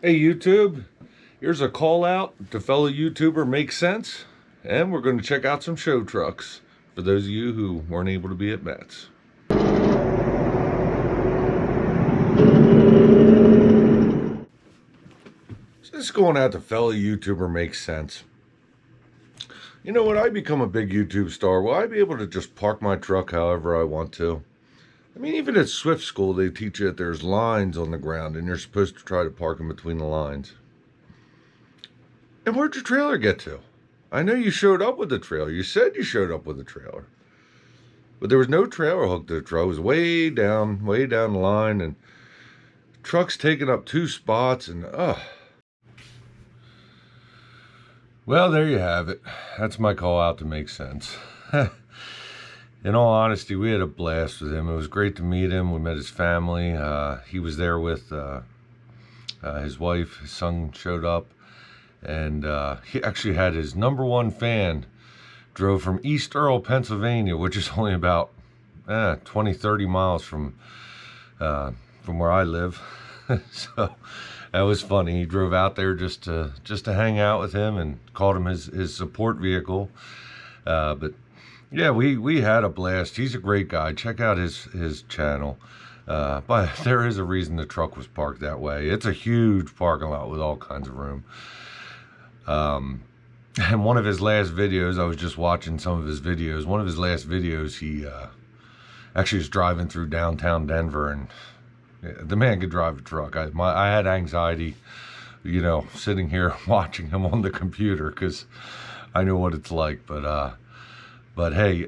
Hey YouTube, here's a call out to fellow YouTuber MakeCents, and we're going to check out some show trucks for those of you who weren't able to be at Mets. So this is going out to fellow YouTuber MakeCents. You know, when I become a big YouTube star, will I be able to just park my truck however I want to? I mean, even at Swift School, they teach you that there's lines on the ground and you're supposed to try to park in between the lines. And where'd your trailer get to? I know you showed up with the trailer. You said you showed up with the trailer. But there was no trailer hooked to the truck. It was way down the line, and the truck's taking up 2 spots, and Well, there you have it. That's my call out to MakeCents. In all honesty, we had a blast with him. It was great to meet him. We met his family. He was there with his wife. His son showed up. And he actually had his #1 fan drove from East Earl, Pennsylvania, which is only about 20-30 miles from where I live. So that was funny. He drove out there just to hang out with him and called him his support vehicle. But yeah, we had a blast. He's a great guy. Check out his channel. But there is a reason the truck was parked that way. It's a huge parking lot with all kinds of room. And one of his last videos, I was just watching some of his videos. One of his last videos, he actually was driving through downtown Denver, and the man could drive a truck. I had anxiety, you know, sitting here watching him on the computer because I know what it's like. But hey,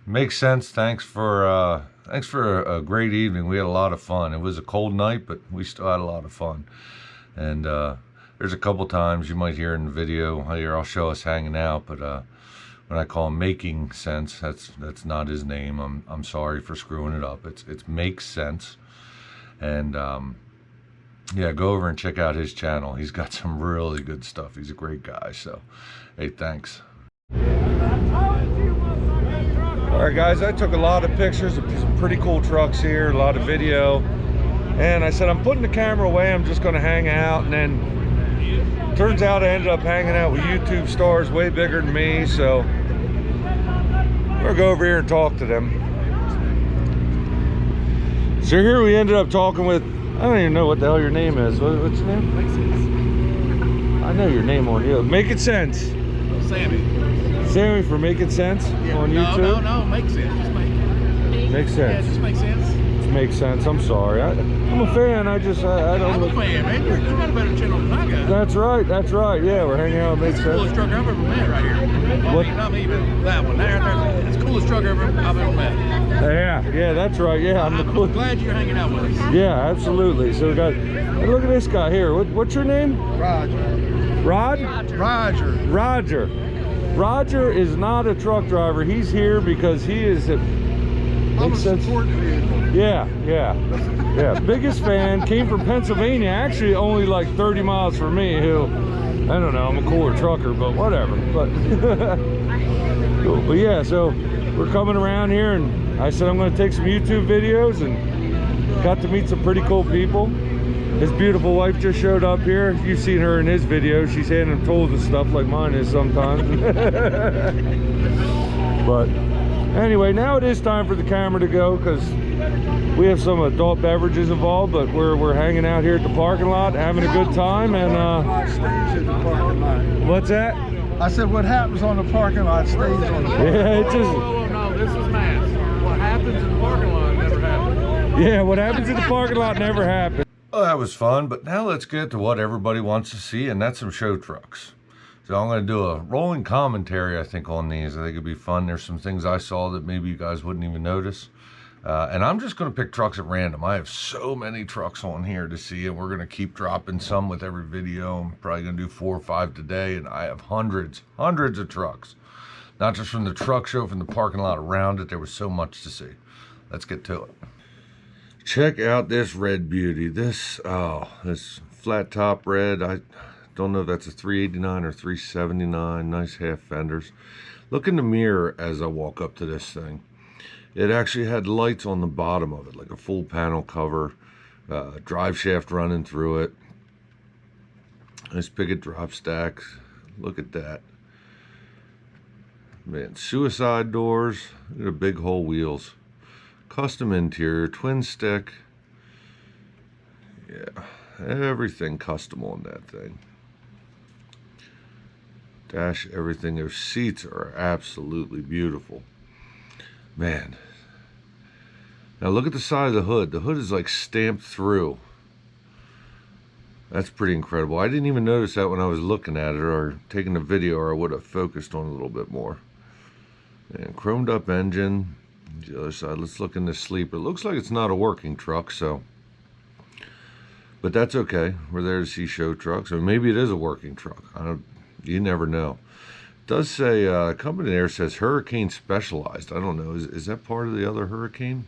MakeCents. Thanks for a great evening. We had a lot of fun. It was a cold night, but we still had a lot of fun. And there's a couple times you might hear in the video here, I'll show us hanging out, but when I call him MakeCents, that's not his name. I'm sorry for screwing it up. It's MakeCents. And yeah, go over and check out his channel. He's got some really good stuff. He's a great guy. So hey, thanks. All right, guys, I took a lot of pictures of some pretty cool trucks here, a lot of video, and I said I'm putting the camera away. I'm just going to hang out. And then turns out I ended up hanging out with YouTube stars way bigger than me, so we'll go over here and talk to them. So here we ended up talking with, I don't even know what the hell your name is. What's your name? MakeCents. I know your name on here. MakeCents. Sammy. Sammy for MakeCents on YouTube? No, MakeCents. Just MakeCents. Yeah, just MakeCents. MakeCents. I'm sorry. I'm a fan. I don't. I'm a fan, man. You got a better channel than I got. That's right. Yeah, we're hanging out with MakeCents. It's the coolest truck I've ever met right here. What? Not even that one. It's the coolest truck I've ever met. Yeah, that's right. Yeah, I'm glad you're hanging out with us. Yeah, absolutely. So we got, hey, look at this guy here. What's your name? Roger. Rod? Roger. Roger is not a truck driver. He's here because he is a support vehicle. Yeah. Biggest fan. Came from Pennsylvania. Actually, only like 30 miles from me. Who, I don't know. I'm a cooler trucker, but whatever. But cool. But yeah, so we're coming around here, and I said I'm going to take some YouTube videos, and got to meet some pretty cool people. His beautiful wife just showed up here. You've seen her in his video. She's handing him tools and stuff like mine is sometimes. But anyway, now it is time for the camera to go because we have some adult beverages involved, but we're hanging out here at the parking lot, having a good time. And stays in the parking lot. What's that? I said, what happens on the parking lot stays on the parking lot. Yeah, it just. No, this is math. What happens in the parking lot never happens. Yeah, what happens in the parking lot never happens. Well, that was fun, but now let's get to what everybody wants to see, and that's some show trucks. So I'm going to do a rolling commentary, I think, on these. I think it'd be fun. There's some things I saw that maybe you guys wouldn't even notice. And I'm just going to pick trucks at random. I have so many trucks on here to see, and we're going to keep dropping some with every video. I'm probably going to do 4 or 5 today, and I have hundreds of trucks. Not just from the truck show, from the parking lot around it. There was so much to see. Let's get to it. Check out this red beauty. This flat top red. I don't know if that's a 389 or 379. Nice half fenders. Look in the mirror as I walk up to this thing. It actually had lights on the bottom of it, like a full panel cover, drive shaft running through it. Nice picket drop stacks. Look at that. Man, suicide doors. Look at the big hole wheels. Custom interior, twin stick. Yeah, everything custom on that thing. Dash, everything. Those seats are absolutely beautiful. Man. Now look at the side of the hood. The hood is like stamped through. That's pretty incredible. I didn't even notice that when I was looking at it or taking the video, or I would have focused on it a little bit more. And chromed up engine. The other side, let's look in this sleeper. It looks like it's not a working truck, so. But that's okay. We're there to see show trucks. Or maybe it is a working truck. You never know. It does say, company there says Hurricane Specialized. I don't know. Is that part of the other Hurricane?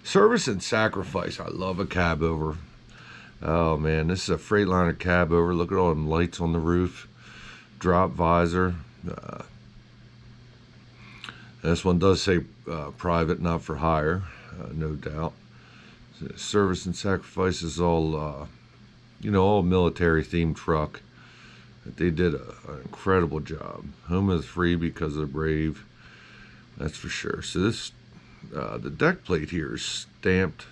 Service and Sacrifice. I love a cab over. Oh man, this is a Freightliner cab over. Look at all them lights on the roof. Drop visor. This one does say private, not for hire, no doubt. Service and Sacrifice is all, all military themed truck. They did an incredible job. Home of the free because of the brave. That's for sure. So this, the deck plate here is stamped.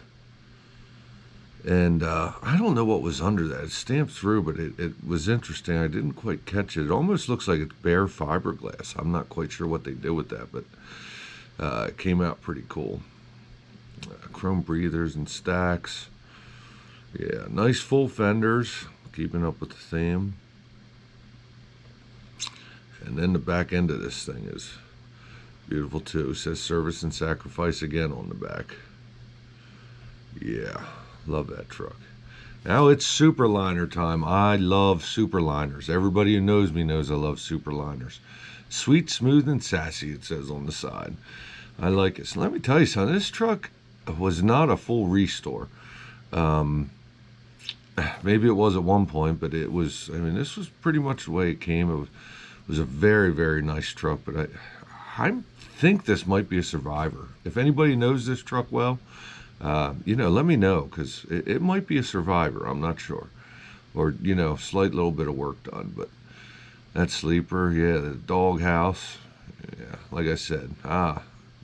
And I don't know what was under that. It's stamped through, but it was interesting. I didn't quite catch it. It almost looks like it's bare fiberglass. I'm not quite sure what they did with that, but it came out pretty cool. Chrome breathers and stacks. Yeah, nice full fenders. Keeping up with the theme. And then the back end of this thing is beautiful too. It says Service and Sacrifice again on the back. Yeah. Love that truck. Now it's Superliner time. I love Superliners. Everybody who knows me knows I love Superliners. Sweet, smooth, and sassy, it says on the side. I like it. So let me tell you something. This truck was not a full restore. Maybe it was at one point, but it was, this was pretty much the way it came. It was a very, very nice truck, but I think this might be a survivor. If anybody knows this truck well, let me know, because it might be a survivor. I'm not sure. Or, slight little bit of work done. But that sleeper, yeah, the doghouse. Yeah, like I said,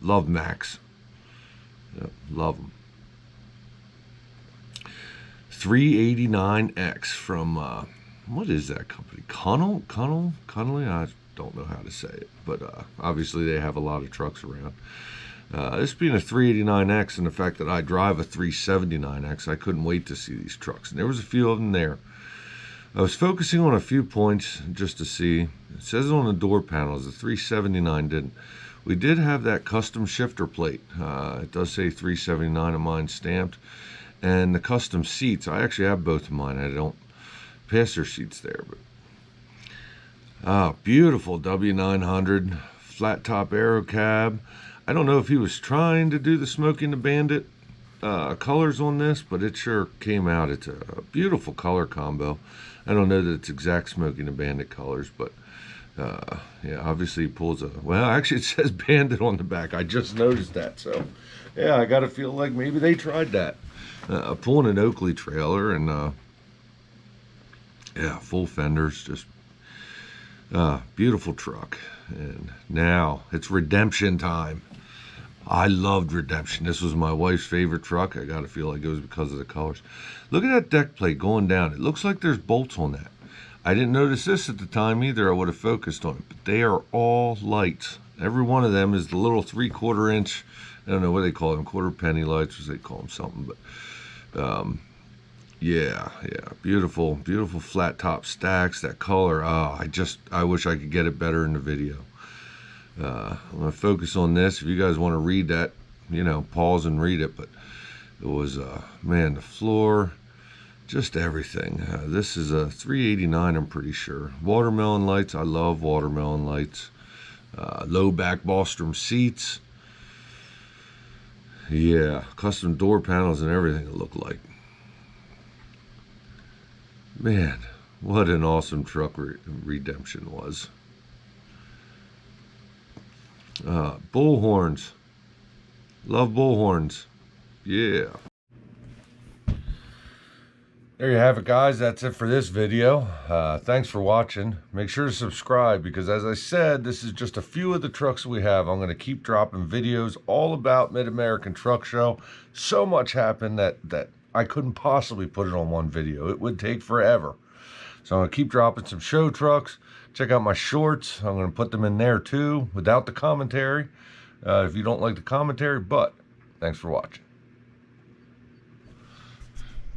love Max. Yep, love them. 389X from, what is that company? Connelly? I don't know how to say it. But obviously they have a lot of trucks around. This being a 389X and the fact that I drive a 379X, I couldn't wait to see these trucks. And there was a few of them there. I was focusing on a few points just to see. It says on the door panels, the 379 didn't. We did have that custom shifter plate. It does say 379 of mine stamped. And the custom seats, I actually have both of mine. I don't passenger seats there. But beautiful W900 flat top aero cab. I don't know if he was trying to do the Smokey and the Bandit colors on this, but it sure came out. It's a beautiful color combo. I don't know that it's exact Smokey and the Bandit colors, but yeah, obviously he pulls a, well, actually it says Bandit on the back. I just noticed that, so yeah, I gotta feel like maybe they tried that. Pulling an Oakley trailer and yeah, full fenders, just beautiful truck. And now it's redemption time. I loved Redemption. This was my wife's favorite truck. I gotta feel like it was because of the colors. Look at that deck plate going down. It looks like there's bolts on that. I didn't notice this at the time either. I would have focused on it. But they are all lights. Every one of them is the little 3/4 inch, I don't know what they call them, quarter penny lights, as they call them something. But yeah, beautiful flat top stacks. That color, I wish I could get it better in the video. I'm going to focus on this. If you guys want to read that, pause and read it. But it was, man, the floor, just everything. This is a 389, I'm pretty sure. Watermelon lights. I love watermelon lights. Low back Bostrom seats. Yeah, custom door panels and everything it looked like. Man, what an awesome truck Redemption was. Bull horns. Love bull horns. Yeah. There you have it, guys. That's it for this video. Thanks for watching. Make sure to subscribe because, as I said, this is just a few of the trucks we have. I'm going to keep dropping videos all about Mid-American Truck Show. So much happened that I couldn't possibly put it on one video. It would take forever. So I'm going to keep dropping some show trucks. Check out my shorts. I'm going to put them in there too without the commentary if you don't like the commentary. But thanks for watching.